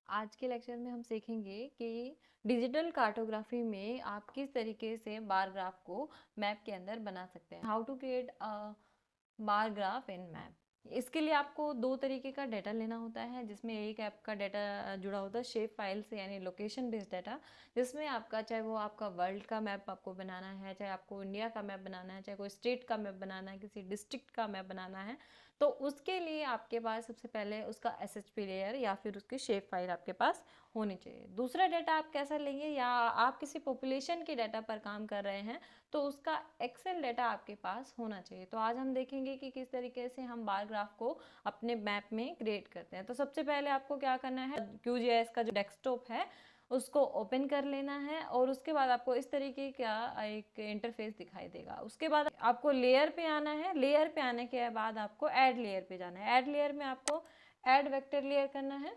आज के लेक्चर में हम सीखेंगे कि डिजिटल कार्टोग्राफी में आप किस तरीके से बार ग्राफ को मैप के अंदर बना सकते हैं। How to create a bar graph in map. इसके लिए आपको दो तरीके का डाटा लेना होता है, जिसमें एक आपका डाटा जुड़ा होता है शेप फाइल से, यानी लोकेशन बेस्ड डाटा, जिसमें आपका चाहे वो आपका वर्ल्ड का मैप आपको बनाना है, चाहे आपको इंडिया का मैप बनाना है, चाहे कोई स्टेट का मैप बनाना है, किसी डिस्ट्रिक्ट का मैप बनाना है, तो उसके लिए आपके पास सबसे पहले उसका एसएचपी लेयर या फिर उसकी शेप फाइल आपके पास होनी चाहिए। दूसरा डाटा आप कैसा लेंगे, या आप किसी पॉपुलेशन के डाटा पर काम कर रहे हैं तो उसका एक्सेल डाटा आपके पास होना चाहिए। तो आज हम देखेंगे कि किस तरीके से हम बार ग्राफ को अपने मैप में क्रिएट करते हैं। तो सबसे पहले आपको क्या करना है, QGIS का जो डेस्कटॉप है उसको ओपन कर लेना है, और उसके बाद आपको इस तरीके का एक इंटरफेस दिखाई देगा। उसके बाद आपको लेयर पे आना है। लेयर पे आने के बाद आपको ऐड लेयर पे जाना है। ऐड लेयर में आपको ऐड वेक्टर लेयर करना है।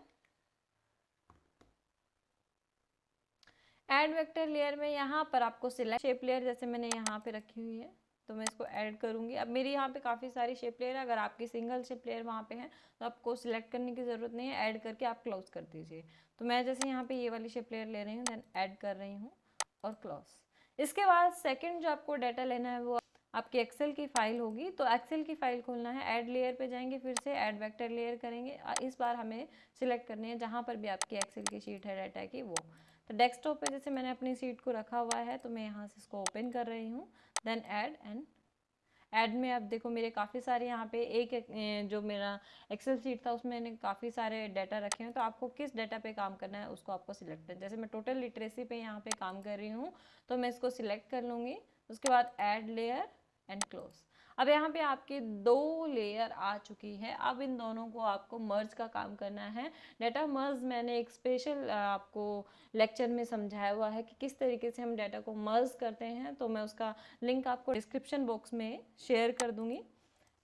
ऐड वेक्टर लेयर में यहाँ पर आपको सिलेक्ट शेप लेयर, जैसे मैंने यहाँ पे रखी हुई है तो मैं इसको ऐड करूँगी। अब मेरी यहाँ पे काफ़ी सारी शेप लेयर है, अगर आपकी सिंगल शेप लेयर वहाँ पे है तो आपको सिलेक्ट करने की ज़रूरत नहीं है, ऐड करके आप क्लोज कर दीजिए। तो मैं जैसे यहाँ पे ये वाली शेप लेयर ले रही हूँ, देन ऐड कर रही हूँ और क्लोज। इसके बाद सेकेंड जो आपको डाटा लेना है वो आपकी एक्सेल की फाइल होगी। तो एक्सेल की फाइल खोलना है, ऐड लेयर पे जाएंगे, फिर से ऐड वेक्टर लेयर करेंगे। इस बार हमें सिलेक्ट करनी है जहाँ पर भी आपकी एक्सेल की शीट है डाटा की वो। तो डेस्कटॉप पे जैसे मैंने अपनी सीट को रखा हुआ है तो मैं यहाँ से इसको ओपन कर रही हूँ, देन ऐड में अब देखो मेरे काफ़ी सारे यहाँ पे जो मेरा एक्सेल सीट था उसमें मैंने काफ़ी सारे डाटा रखे हैं। तो आपको किस डाटा पे काम करना है उसको आपको सिलेक्ट करना है। जैसे मैं टोटल लिटरेसी पे यहाँ पे काम कर रही हूँ तो मैं इसको सिलेक्ट कर लूँगी। उसके बाद ऐड लेयर एंड क्लोज। अब यहाँ पे आपकी दो लेयर आ चुकी है। अब इन दोनों को आपको मर्ज का काम करना है। डाटा मर्ज मैंने एक स्पेशल आपको लेक्चर में समझाया हुआ है कि किस तरीके से हम डाटा को मर्ज करते हैं, तो मैं उसका लिंक आपको डिस्क्रिप्शन बॉक्स में शेयर कर दूंगी।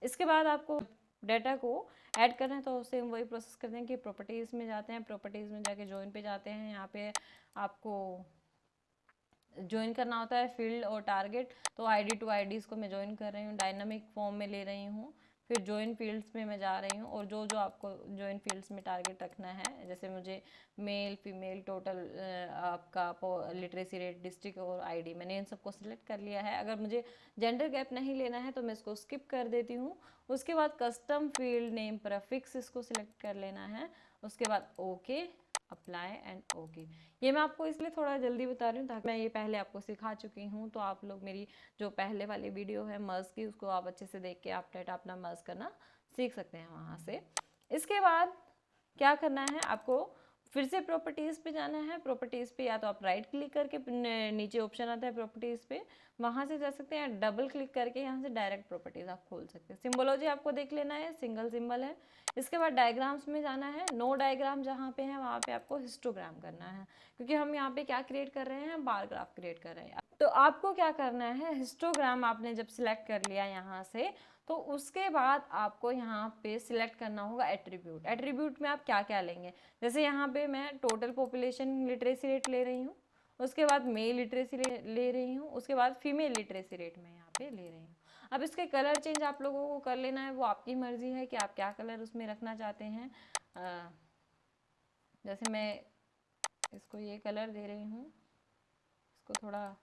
इसके बाद आपको डाटा को ऐड करना है तो सेम वही प्रोसेस करते हैं कि प्रॉपर्टीज़ में जाते हैं, प्रॉपर्टीज़ में जाके ज्वाइन पे जाते हैं। यहाँ पे आपको ज्वाइन करना होता है फील्ड और टारगेट। तो ID टू IDs को मैं ज्वाइन कर रही हूँ, डायनामिक फॉर्म में ले रही हूँ। फिर ज्वाइन फील्ड्स में मैं जा रही हूँ, और जो जो आपको ज्वाइन फील्ड्स में टारगेट रखना है, जैसे मुझे मेल फीमेल टोटल आपका लिटरेसी रेट डिस्ट्रिक्ट और ID, मैंने इन सबको सिलेक्ट कर लिया है। अगर मुझे जेंडर गैप नहीं लेना है तो मैं इसको स्किप कर देती हूँ। उसके बाद कस्टम फील्ड नेम प्रीफिक्स इसको सिलेक्ट कर लेना है। उसके बाद ओके, अप्लाई एंड ओके। ये मैं आपको इसलिए थोड़ा जल्दी बता रही हूँ ताकि मैं ये पहले आपको सिखा चुकी हूँ, तो आप लोग मेरी जो पहले वाली वीडियो है मर्ज की उसको आप अच्छे से देख के आप डाटा अपना मर्ज करना सीख सकते हैं वहाँ से। इसके बाद क्या करना है, आपको फिर से प्रॉपर्टीज़ पे जाना है। प्रॉपर्टीज़ पे या तो आप राइट क्लिक करके नीचे ऑप्शन आता है प्रॉपर्टीज़ पे, वहाँ से जा सकते हैं, डबल क्लिक करके यहाँ से डायरेक्ट प्रॉपर्टीज़ आप खोल सकते हैं। सिम्बोलॉजी आपको देख लेना है, सिंगल सिंबल है। इसके बाद डायग्राम्स में जाना है। नो डायग्राम जहाँ पे है वहाँ पे आपको हिस्टोग्राम करना है, क्योंकि हम यहाँ पे क्या क्रिएट कर रहे हैं, बार ग्राफ क्रिएट कर रहे हैं। तो आपको क्या करना है, हिस्टोग्राम आपने जब सिलेक्ट कर लिया यहाँ से, तो उसके बाद आपको यहाँ पे सिलेक्ट करना होगा एट्रीब्यूट। एट्रीब्यूट में आप क्या क्या लेंगे, जैसे यहाँ पे मैं टोटल पॉपुलेशन लिटरेसी रेट ले रही हूँ, उसके बाद मेल लिटरेसी ले रही हूँ, उसके बाद फीमेल लिटरेसी रेट मैं यहाँ पे ले रही हूँ। अब इसके कलर चेंज आप लोगों को कर लेना है, वो आपकी मर्जी है कि आप क्या कलर उसमें रखना चाहते हैं। जैसे मैं इसको ये कलर दे रही हूँ, इसको थोड़ा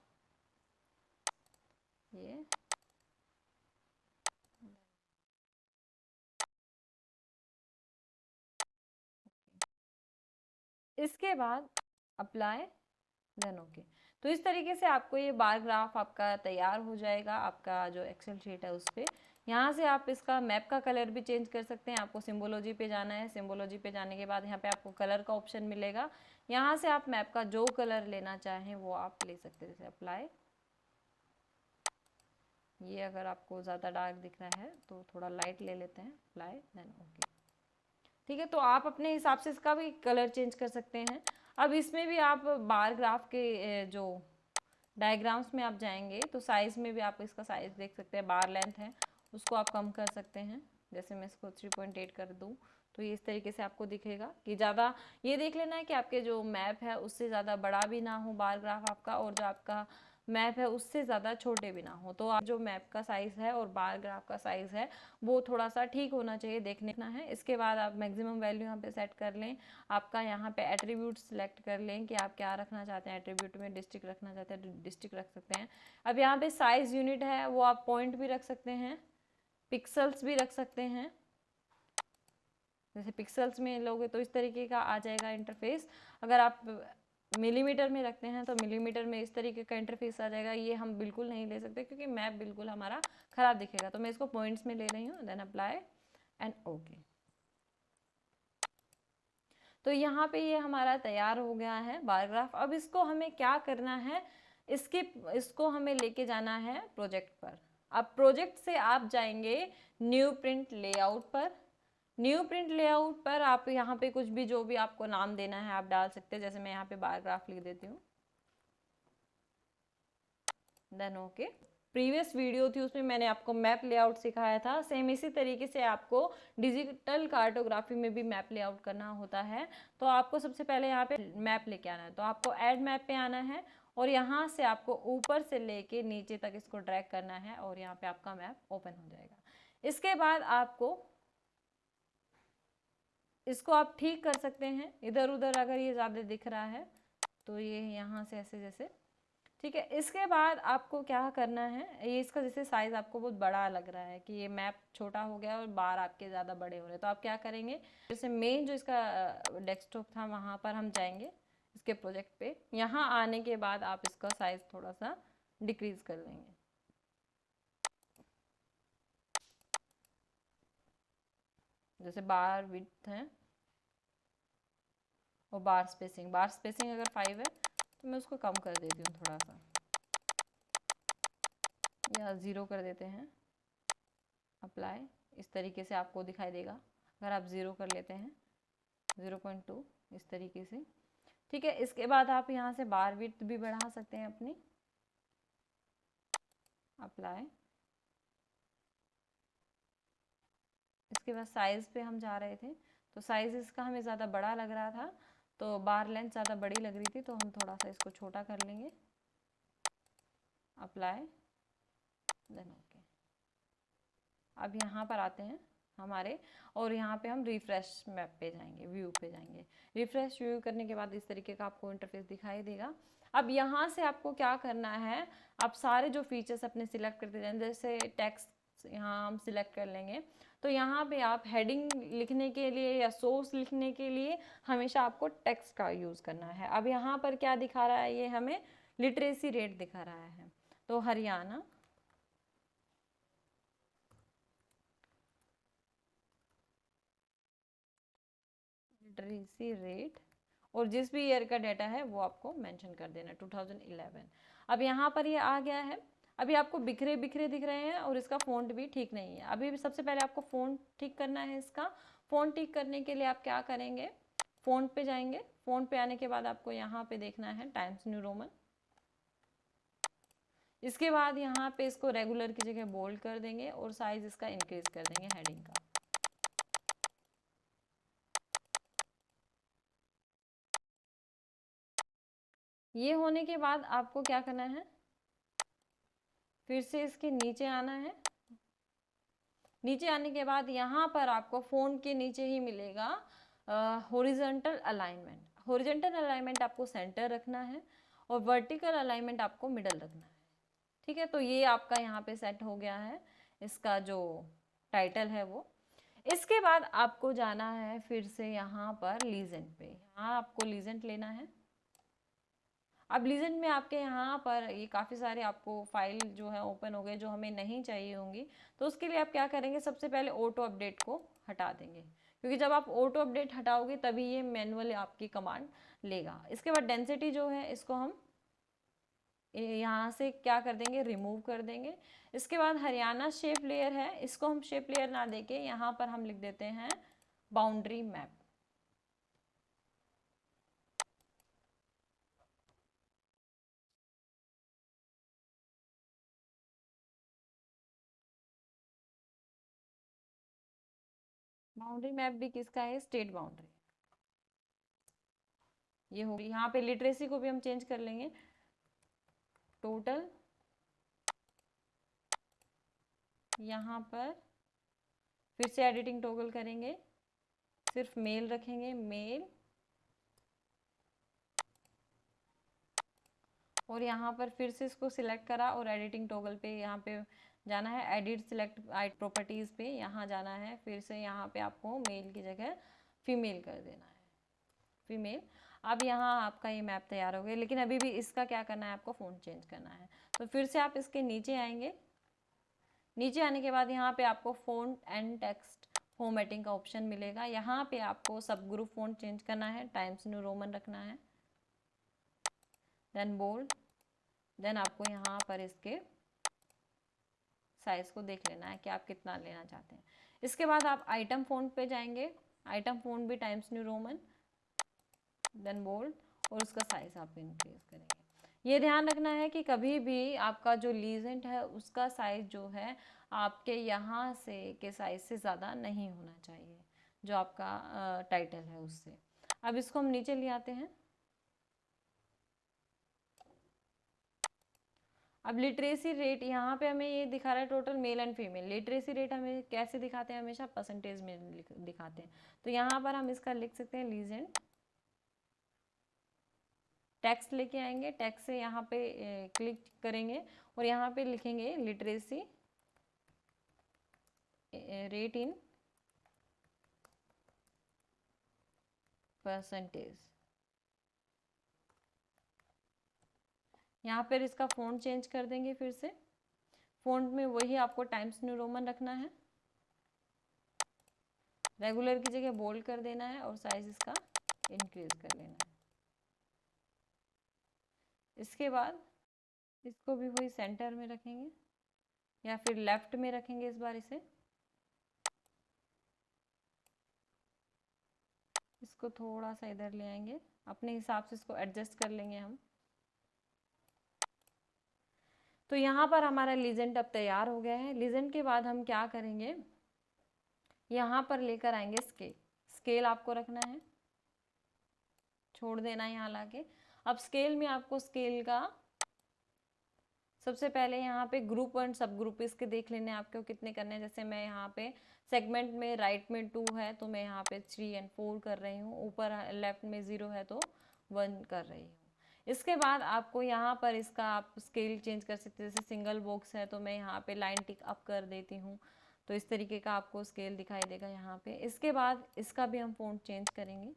ये, इसके बाद अप्लाई देन ओके। तो इस तरीके से आपको ये बार ग्राफ आपका तैयार हो जाएगा, आपका जो एक्सेल शीट है उस पर। यहाँ से आप इसका मैप का कलर भी चेंज कर सकते हैं। आपको सिम्बोलॉजी पे जाना है, सिम्बोलॉजी पे जाने के बाद यहाँ पे आपको कलर का ऑप्शन मिलेगा। यहाँ से आप मैप का जो कलर लेना चाहें वो आप ले सकते हैं। जैसे अप्लाई, ये अगर आपको ज़्यादा डार्क दिख रहा है तो थोड़ा लाइट ले लेते हैं, अप्लाई देन ओके। ठीक है, तो आप अपने हिसाब से इसका भी कलर चेंज कर सकते हैं। अब इसमें भी आप बार ग्राफ के जो डायग्राम्स में आप जाएंगे तो साइज़ में भी आप इसका साइज़ देख सकते हैं। बार लेंथ है उसको आप कम कर सकते हैं। जैसे मैं इसको 3.8 कर दूँ तो ये इस तरीके से आपको दिखेगा कि ज़्यादा, ये देख लेना है कि आपके जो मैप है उससे ज़्यादा बड़ा भी ना हो बार ग्राफ आपका, और जो आपका मैप है उससे ज़्यादा छोटे भी ना हो। तो आप जो मैप का साइज़ है और बार ग्राफ का साइज़ है वो थोड़ा सा ठीक होना चाहिए, देखने ना है। इसके बाद आप मैक्सिमम वैल्यू यहाँ पे सेट कर लें। आपका यहाँ पे एट्रीब्यूट सेलेक्ट कर लें कि आप क्या रखना चाहते हैं। एट्रीब्यूट में डिस्ट्रिक्ट रखना चाहते हैं तो डिस्ट्रिक्ट रख सकते हैं। अब यहाँ पे साइज़ यूनिट है वो आप पॉइंट भी रख सकते हैं, पिक्सल्स भी रख सकते हैं। जैसे पिक्सल्स में लोगे तो इस तरीके का आ जाएगा इंटरफेस। अगर आप मिलीमीटर में रखते हैं तो मिलीमीटर में इस तरीके का इंटरफेस आ जाएगा। ये हम बिल्कुल नहीं ले सकते क्योंकि मैप बिल्कुल हमारा ख़राब दिखेगा। तो मैं इसको पॉइंट्स में ले रही हूँ, देन अप्लाई एंड ओके। तो यहाँ पे ये हमारा तैयार हो गया है बार ग्राफ। अब इसको हमें क्या करना है, इसको हमें लेके जाना है प्रोजेक्ट पर। अब प्रोजेक्ट से आप जाएंगे न्यू प्रिंट लेआउट पर। न्यू प्रिंट लेआउट पर आप यहाँ पे कुछ भी जो भी आपको नाम देना है आप डाल सकते हैं। जैसे मैं यहाँ पे बार ग्राफ लिख देती हूँ, देन ओके। प्रीवियस वीडियो थी उसमें मैंने आपको मैप लेआउट सिखाया था। सेम इसी तरीके से आपको डिजिटल कार्टोग्राफी में भी मैप लेआउट करना होता है। तो आपको सबसे पहले यहाँ पे मैप लेके आना है। तो आपको ऐड मैप पे आना है और यहाँ से आपको ऊपर से लेके नीचे तक इसको ड्रैग करना है और यहाँ पे आपका मैप ओपन हो जाएगा। इसके बाद आपको इसको आप ठीक कर सकते हैं इधर उधर अगर ये ज़्यादा दिख रहा है तो ये यहाँ से ऐसे जैसे, ठीक है। इसके बाद आपको क्या करना है, ये इसका जैसे साइज़ आपको बहुत बड़ा लग रहा है कि ये मैप छोटा हो गया और बार आपके ज़्यादा बड़े हो रहे हैं, तो आप क्या करेंगे, जैसे मेन जो इसका डेस्कटॉप था वहाँ पर हम जाएंगे इसके प्रोजेक्ट पे। यहाँ आने के बाद आप इसका साइज़ थोड़ा सा डिक्रीज़ कर लेंगे। जैसे बार विड्थ है और बार स्पेसिंग अगर 5 है तो मैं उसको कम कर देती हूँ थोड़ा सा, या 0 कर देते हैं। अप्लाई, इस तरीके से आपको दिखाई देगा। अगर आप 0 कर लेते हैं 0.2 इस तरीके से, ठीक है। इसके बाद आप यहाँ से बार विड्थ भी बढ़ा सकते हैं अपनी। अप्लाई, इसके बाद साइज़ पे हम जा रहे थे तो साइज़ इसका हमें ज़्यादा बड़ा लग रहा था तो बार लेंथ ज़्यादा बड़ी लग रही थी तो हम थोड़ा सा इसको छोटा कर लेंगे। Apply, then okay. अब यहाँ पर आते हैं हमारे और यहाँ पे हम रिफ्रेश मैप पे जाएंगे, व्यू पे जाएंगे। रिफ्रेश व्यू करने के बाद इस तरीके का आपको इंटरफेस दिखाई देगा। अब यहाँ से आपको क्या करना है, आप सारे जो फीचर्स अपने सिलेक्ट करते जाएं। जैसे टेक्स्ट यहाँ हम सिलेक्ट कर लेंगे तो यहाँ पे आप हेडिंग लिखने के लिए या सोर्स लिखने के लिए हमेशा आपको टेक्स्ट का यूज़ करना है। अब यहाँ पर क्या दिखा रहा है, ये हमें लिटरेसी रेट दिखा रहा है। तो हरियाणा लिटरेसी रेट और जिस भी ईयर का डाटा है वो आपको मेंशन कर देना 2011। अब यहाँ पर ये आ गया है। अभी आपको बिखरे बिखरे दिख रहे हैं और इसका फ़ॉन्ट भी ठीक नहीं है। अभी सबसे पहले आपको फ़ॉन्ट ठीक करना है। इसका फ़ॉन्ट ठीक करने के लिए आप क्या करेंगे, फ़ॉन्ट पे जाएंगे। फ़ॉन्ट पे आने के बाद आपको यहाँ पे देखना है टाइम्स न्यू रोमन। इसके बाद यहाँ पे इसको रेगुलर की जगह बोल्ड कर देंगे और साइज इसका इंक्रीज कर देंगे हेडिंग का। ये होने के बाद आपको क्या करना है, फिर से इसके नीचे आना है। नीचे आने के बाद यहाँ पर आपको फ़ोन के नीचे ही मिलेगा हॉरिजॉन्टल अलाइनमेंट। हॉरिजॉन्टल अलाइनमेंट आपको सेंटर रखना है और वर्टिकल अलाइनमेंट आपको मिडल रखना है, ठीक है। तो ये आपका यहाँ पे सेट हो गया है इसका जो टाइटल है वो। इसके बाद आपको जाना है फिर से यहाँ पर लीजेंट पे। यहाँ आपको लीजेंट लेना है। अब लीजेंट में आपके यहाँ पर ये काफ़ी सारे आपको फाइल जो है ओपन हो गए जो हमें नहीं चाहिए होंगी। तो उसके लिए आप क्या करेंगे, सबसे पहले ऑटो अपडेट को हटा देंगे क्योंकि जब आप ऑटो अपडेट हटाओगे तभी ये मैनुअली आपकी कमांड लेगा। इसके बाद डेंसिटी जो है इसको हम यहाँ से क्या कर देंगे, रिमूव कर देंगे। इसके बाद हरियाणा शेप लेयर है, इसको हम शेप लेयर ना देके यहाँ पर हम लिख देते हैं बाउंड्री मैप। बाउंड्री मैप भी किसका है, स्टेट बाउंड्री। ये होगी। यहाँ पे लिटरेसी को भी हम चेंज कर लेंगे। टोटल, यहाँ पर फिर से एडिटिंग टॉगल करेंगे, सिर्फ मेल रखेंगे, मेल, और यहाँ पर फिर से इसको सिलेक्ट करा और एडिटिंग टॉगल पे यहाँ पे जाना है, एडिट सिलेक्ट प्रॉपर्टीज़ पे यहाँ जाना है, फिर से यहाँ पे आपको मेल की जगह फीमेल कर देना है, फीमेल। अब यहाँ आपका ये मैप तैयार हो गया, लेकिन अभी भी इसका क्या करना है, आपको फ़ॉन्ट चेंज करना है। तो फिर से आप इसके नीचे आएंगे, नीचे आने के बाद यहाँ पे आपको फ़ॉन्ट एंड टेक्स्ट फॉर्मेटिंग का ऑप्शन मिलेगा। यहाँ पे आपको सब ग्रुप फ़ॉन्ट चेंज करना है, टाइम्स न्यू रोमन रखना है, देन बोल्ड, देन आपको यहाँ पर इसके साइज़ को देख लेना है कि आप कितना लेना चाहते हैं। इसके बाद आप आइटम फ़ॉन्ट पे जाएंगे, आइटम फ़ॉन्ट भी Times New Roman, then bold, और उसका साइज़ आप इंक्रीज करेंगे। ये ध्यान रखना है कि कभी भी आपका जो लीजेंट है उसका साइज़ जो है आपके यहाँ से के साइज़ से ज़्यादा नहीं होना चाहिए, जो आपका टाइटल है उससे। अब इसको हम नीचे ले आते हैं। अब लिटरेसी रेट यहाँ पे हमें ये दिखा रहा है total male and female. Literacy rate हमें कैसे दिखाते हैं, हमेशा परसेंटेज में दिखाते हैं। तो यहाँ पर हम इसका लिख सकते हैं लीजेंट, टेक्स्ट लेके आएंगे, टेक्स्ट से यहाँ पे क्लिक करेंगे और यहाँ पे लिखेंगे लिटरेसी रेट इन परसेंटेज। यहाँ पर इसका फ़ॉन्ट चेंज कर देंगे, फिर से फ़ॉन्ट में वही आपको टाइम्स न्यू रोमन रखना है, रेगुलर की जगह बोल्ड कर देना है और साइज इसका इंक्रीज कर लेना है। इसके बाद इसको भी वही सेंटर में रखेंगे या फिर लेफ्ट में रखेंगे इस बार इसे। इसको थोड़ा सा इधर ले आएंगे, अपने हिसाब से इसको एडजस्ट कर लेंगे हम। तो यहाँ पर हमारा लीजेंट अब तैयार हो गया है। लीजेंट के बाद हम क्या करेंगे, यहाँ पर लेकर आएंगे स्केल। स्केल आपको रखना है, छोड़ देना है यहाँ लाके। अब स्केल में आपको स्केल का सबसे पहले यहाँ पे ग्रुप एंड सब ग्रुप इसके देख लेने आपको कितने करने हैं। जैसे मैं यहाँ पे सेगमेंट में राइट में 2 है तो मैं यहाँ पे 3 और 4 कर रही हूँ, ऊपर लेफ्ट में 0 है तो 1 कर रही हूँ। इसके बाद आपको यहाँ पर इसका आप स्केल चेंज कर सकते हैं। जैसे सिंगल बॉक्स है तो मैं यहाँ पे लाइन टिक अप कर देती हूँ, तो इस तरीके का आपको स्केल दिखाई देगा यहाँ पे। इसके बाद इसका भी हम फ़ॉन्ट चेंज करेंगे,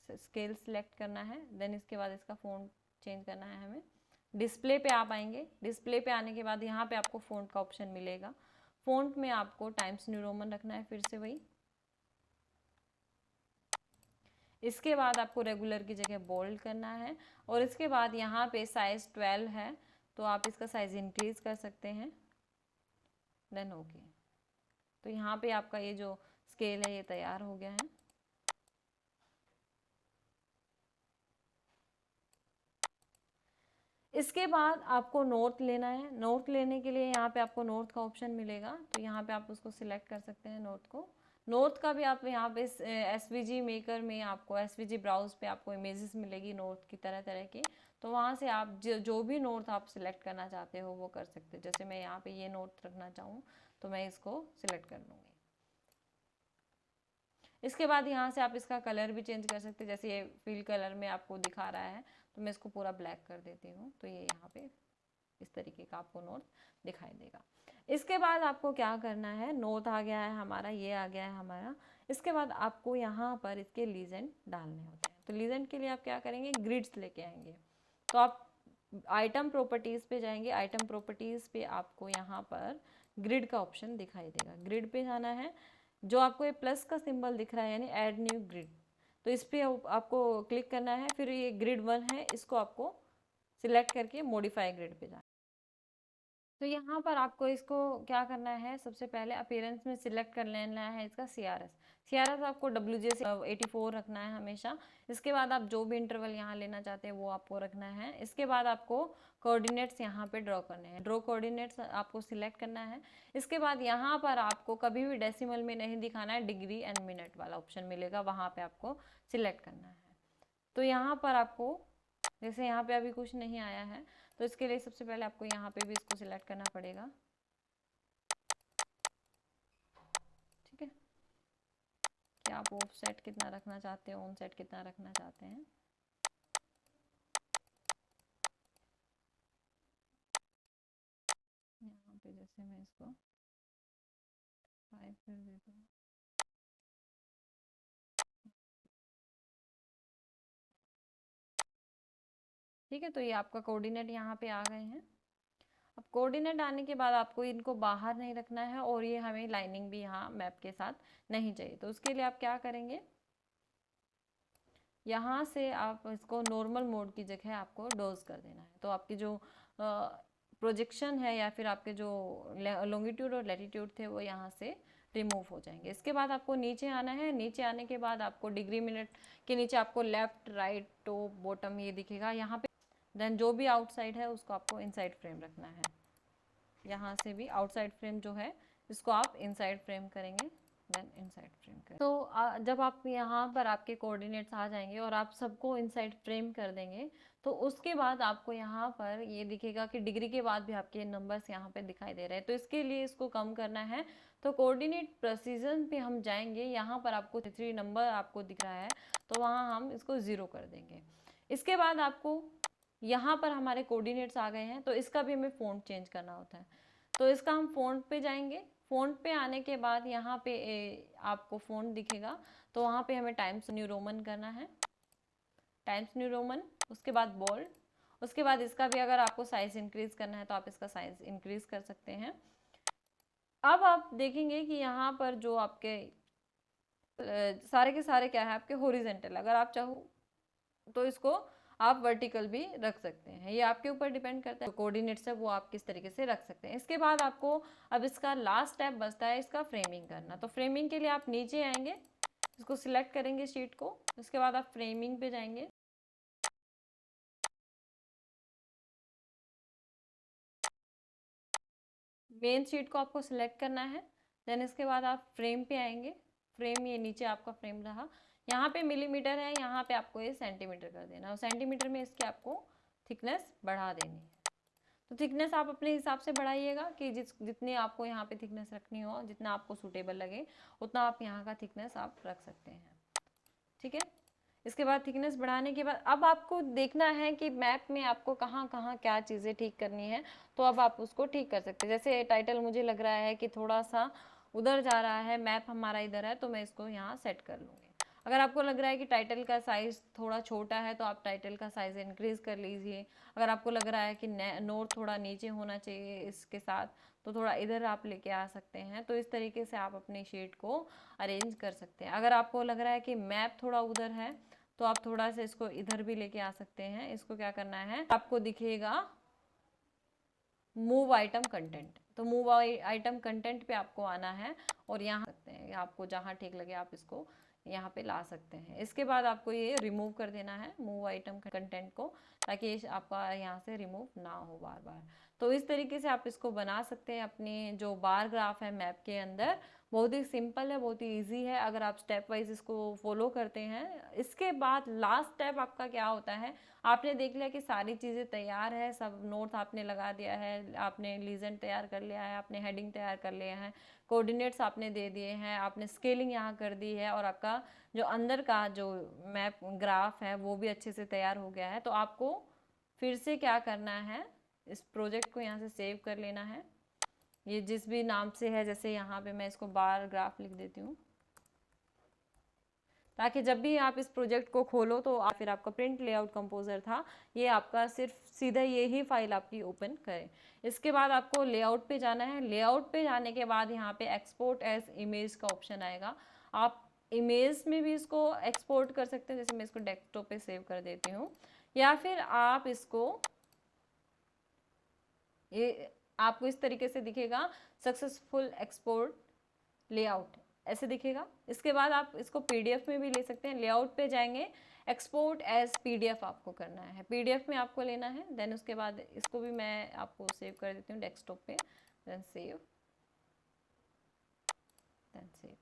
स्केल सिलेक्ट करना है, देन इसके बाद इसका फ़ॉन्ट चेंज करना है हमें। डिस्प्ले पे आप आएंगे, डिस्प्ले पे आने के बाद यहाँ पे आपको फ़ॉन्ट का ऑप्शन मिलेगा। फ़ॉन्ट में आपको टाइम्स न्यू रोमन रखना है, फिर से वही। इसके बाद आपको रेगुलर की जगह बोल्ड करना है और इसके बाद यहाँ पे साइज़ 12 है तो आप इसका साइज़ इंक्रीज कर सकते हैं, देन ओके। तो यहाँ पे आपका ये जो स्केल है ये तैयार हो गया है। इसके बाद आपको नॉर्थ लेना है। नॉर्थ लेने के लिए यहाँ पे आपको नॉर्थ का ऑप्शन मिलेगा, तो यहाँ पे आप उसको सिलेक्ट कर सकते हैं नॉर्थ को। नॉर्थ का भी आप यहाँ पे एसवीजी मेकर में आपको एसवीजी ब्राउज पे आपको इमेजेस मिलेगी नॉर्थ की तरह तरह की, तो वहाँ से आप जो भी नॉर्थ आप सिलेक्ट करना चाहते हो वो कर सकते हो। जैसे मैं यहाँ पे ये नॉर्थ रखना चाहूँ तो मैं इसको सिलेक्ट कर लूँगी। इसके बाद यहाँ से आप इसका कलर भी चेंज कर सकते हैं। जैसे ये फिल कलर में आपको दिखा रहा है तो मैं इसको पूरा ब्लैक कर देती हूँ, तो ये यहाँ पे इस तरीके का आपको नोट दिखाई देगा। इसके बाद आपको क्या करना है, नोट आ गया है हमारा, ये आ गया है हमारा। इसके बाद आपको यहाँ पर इसके लीजेंड डालने होते हैं। तो लीजेंड के लिए आप क्या करेंगे, ग्रिड्स लेके आएंगे। तो आप आइटम प्रॉपर्टीज़ पे जाएंगे, आइटम प्रॉपर्टीज़ पे आपको यहाँ पर ग्रिड का ऑप्शन दिखाई देगा। ग्रिड पे जाना है, जो आपको ये प्लस का सिंबल दिख रहा है यानी ऐड न्यू ग्रिड, तो इस पर आपको क्लिक करना है। फिर ये ग्रिड 1 है, इसको आपको सिलेक्ट करके मॉडिफाई ग्रिड पे जाना। तो यहाँ पर आपको इसको क्या करना है, सबसे पहले अपीयरेंस में सिलेक्ट कर लेना है इसका CRS। CRS आपको WJ 84 रखना है हमेशा। इसके बाद आप जो भी इंटरवल यहाँ लेना चाहते हैं वो आपको रखना है। इसके बाद आपको कोऑर्डिनेट्स यहाँ पे ड्रॉ करने हैं, ड्रॉ कोऑर्डिनेट्स आपको सिलेक्ट करना है। इसके बाद यहाँ पर आपको कभी भी डेसिमल में नहीं दिखाना है, डिग्री एंड मिनट वाला ऑप्शन मिलेगा, वहाँ पर आपको सिलेक्ट करना है। तो यहाँ पर आपको जैसे यहाँ पे अभी कुछ नहीं आया है, तो इसके लिए सबसे पहले आपको यहाँ पे भी इसको सिलेक्ट करना पड़ेगा। ठीक है, कि आप ऑफ सेट कितना रखना चाहते हो, ऑन सेट कितना रखना चाहते हैं। यहाँ पे जैसे मैं इसको 5 कर देता हूँ। ठीक है, तो ये आपका कोऑर्डिनेट यहाँ पे आ गए हैं। अब कोऑर्डिनेट आने के बाद आपको इनको बाहर नहीं रखना है और ये हमें लाइनिंग भी यहाँ मैप के साथ नहीं चाहिए। तो उसके लिए आप क्या करेंगे, यहाँ से आप इसको नॉर्मल मोड की जगह आपको डोज कर देना है। तो आपकी जो प्रोजेक्शन है या फिर आपके जो लॉन्गिट्यूड और लैटिट्यूड थे वो यहाँ से रिमूव हो जाएंगे। इसके बाद आपको नीचे आना है। नीचे आने के बाद आपको डिग्री मिनट के नीचे आपको लेफ्ट राइट टॉप बॉटम ये दिखेगा यहाँ पे। देन जो भी आउटसाइड है उसको आपको इनसाइड फ्रेम रखना है। यहाँ से भी आउटसाइड फ्रेम जो है इसको आप इनसाइड फ्रेम करेंगे, देन इनसाइड फ्रेम करेंगे। तो जब आप यहाँ पर आपके कोऑर्डिनेट्स आ जाएंगे और आप सबको इनसाइड फ्रेम कर देंगे, तो उसके बाद आपको यहाँ पर ये दिखेगा कि डिग्री के बाद भी आपके नंबर्स यहाँ पे दिखाई दे रहे हैं। तो इसके लिए इसको कम करना है, तो कोऑर्डिनेट प्रिसीजन पे हम जाएंगे। यहाँ पर आपको 3 नंबर आपको दिख रहा है, तो वहाँ हम इसको 0 कर देंगे। इसके बाद आपको यहाँ पर हमारे कोऑर्डिनेट्स आ गए हैं, तो इसका भी हमें फ़ॉन्ट चेंज करना होता है। तो इसका हम फ़ॉन्ट पे जाएंगे। फ़ॉन्ट पे आने के बाद यहाँ पे आपको फ़ॉन्ट दिखेगा, तो वहाँ पे हमें टाइम्स न्यू रोमन करना है, टाइम्स न्यू रोमन। उसके बाद बोल्ड। उसके बाद इसका भी अगर आपको साइज़ इंक्रीज़ करना है तो आप इसका साइज़ इंक्रीज़ कर सकते हैं। अब आप देखेंगे कि यहाँ पर जो आपके सारे के सारे क्या है आपके हॉरिजेंटल। अगर आप चाहो तो इसको आप वर्टिकल भी रख सकते हैं, ये आपके ऊपर डिपेंड करता है। तो कोऑर्डिनेट्स है वो आप किस तरीके से रख सकते हैं। इसके बाद आपको अब इसका लास्ट स्टेप बचता है इसका फ्रेमिंग करना। तो फ्रेमिंग के लिए आप नीचे आएंगे, इसको सिलेक्ट करेंगे शीट को। उसके बाद आप फ्रेमिंग पे जाएंगे। मेन शीट को आपको सिलेक्ट करना है। देन इसके बाद आप फ्रेम पे आएंगे। फ्रेम ये नीचे आपका फ्रेम रहा, यहाँ पे मिलीमीटर है, यहाँ पे आपको ये सेंटीमीटर कर देना और सेंटीमीटर में इसकी आपको थिकनेस बढ़ा देनी है। तो थिकनेस आप अपने हिसाब से बढ़ाइएगा कि जितनी आपको यहाँ पे थिकनेस रखनी हो, जितना आपको सूटेबल लगे उतना आप यहाँ का थिकनेस आप रख सकते हैं। ठीक है, इसके बाद थिकनेस बढ़ाने के बाद अब आपको देखना है कि मैप में आपको कहाँ कहाँ क्या चीज़ें ठीक करनी है, तो अब आप उसको ठीक कर सकते हैं। जैसे टाइटल मुझे लग रहा है कि थोड़ा सा उधर जा रहा है, मैप हमारा इधर है, तो मैं इसको यहाँ सेट कर लूँगी। अगर आपको लग रहा है कि टाइटल का साइज़ थोड़ा छोटा है तो आप टाइटल का साइज़ इंक्रीज़ कर लीजिए। अगर आपको लग रहा है कि नोट थोड़ा नीचे होना चाहिए इसके साथ, तो थोड़ा इधर आप लेके आ सकते हैं। तो इस तरीके से आप अपनी शीट को अरेंज कर सकते हैं। अगर आपको लग रहा है कि मैप थोड़ा उधर है तो आप थोड़ा सा इसको इधर भी लेके आ सकते हैं। इसको क्या करना है, आपको दिखेगा मूव आइटम कंटेंट। तो मूव आइटम कंटेंट पे आपको आना है और यहाँ सकते हैं, आपको जहाँ ठीक लगे आप इसको यहाँ पे ला सकते हैं। इसके बाद आपको ये रिमूव कर देना है मूव आइटम कंटेंट को, ताकि ये आपका यहाँ से रिमूव ना हो बार बार। तो इस तरीके से आप इसको बना सकते हैं अपने जो बार ग्राफ है मैप के अंदर। बहुत ही सिंपल है, बहुत ही ईजी है अगर आप स्टेप वाइज इसको फॉलो करते हैं। इसके बाद लास्ट स्टेप आपका क्या होता है, आपने देख लिया कि सारी चीज़ें तैयार है, सब नोट्स आपने लगा दिया है, आपने लीजेंड तैयार कर लिया है, आपने हेडिंग तैयार कर लिया है, कोऑर्डिनेट्स आपने दे दिए हैं, आपने स्केलिंग यहाँ कर दी है और आपका जो अंदर का जो मैप ग्राफ है वो भी अच्छे से तैयार हो गया है। तो आपको फिर से क्या करना है, इस प्रोजेक्ट को यहाँ से सेव कर लेना है। ये जिस भी नाम से है, जैसे यहाँ पे मैं इसको बार ग्राफ लिख देती हूँ, ताकि जब भी आप इस प्रोजेक्ट को खोलो तो आप फिर आपका प्रिंट लेआउट कंपोजर था ये आपका सिर्फ सीधा ये ही फाइल आपकी ओपन करे। इसके बाद आपको लेआउट पे जाना है। लेआउट पे जाने के बाद यहाँ पे एक्सपोर्ट एज इमेज का ऑप्शन आएगा। आप इमेज में भी इसको एक्सपोर्ट कर सकते हैं, जैसे मैं इसको डेस्कटॉप पे सेव कर देती हूँ, या फिर आप इसको ये आपको इस तरीके से दिखेगा सक्सेसफुल एक्सपोर्ट लेआउट ऐसे दिखेगा। इसके बाद आप इसको पीडीएफ में भी ले सकते हैं। लेआउट पे जाएंगे, एक्सपोर्ट एज पीडीएफ आपको करना है, पीडीएफ में आपको लेना है। देन उसके बाद इसको भी मैं आपको सेव कर देती हूँ डेस्कटॉप पे, देन सेव, देन सेव।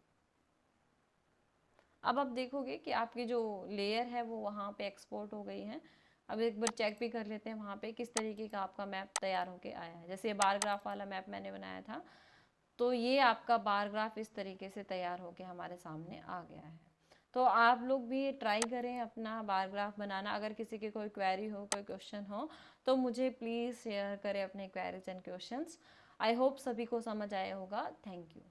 अब आप देखोगे कि आपकी जो लेयर है वो वहाँ पे एक्सपोर्ट हो गई है। अब एक बार चेक भी कर लेते हैं वहाँ पे किस तरीके का आपका मैप तैयार होके आया है। जैसे ये बार ग्राफ वाला मैप मैंने बनाया था, तो ये आपका बार ग्राफ इस तरीके से तैयार होके हमारे सामने आ गया है। तो आप लोग भी ट्राई करें अपना बार ग्राफ बनाना। अगर किसी की कोई क्वेरी हो, कोई क्वेश्चन हो, तो मुझे प्लीज़ शेयर करें अपने queries and questions. I hope सभी को समझ आया होगा। Thank you.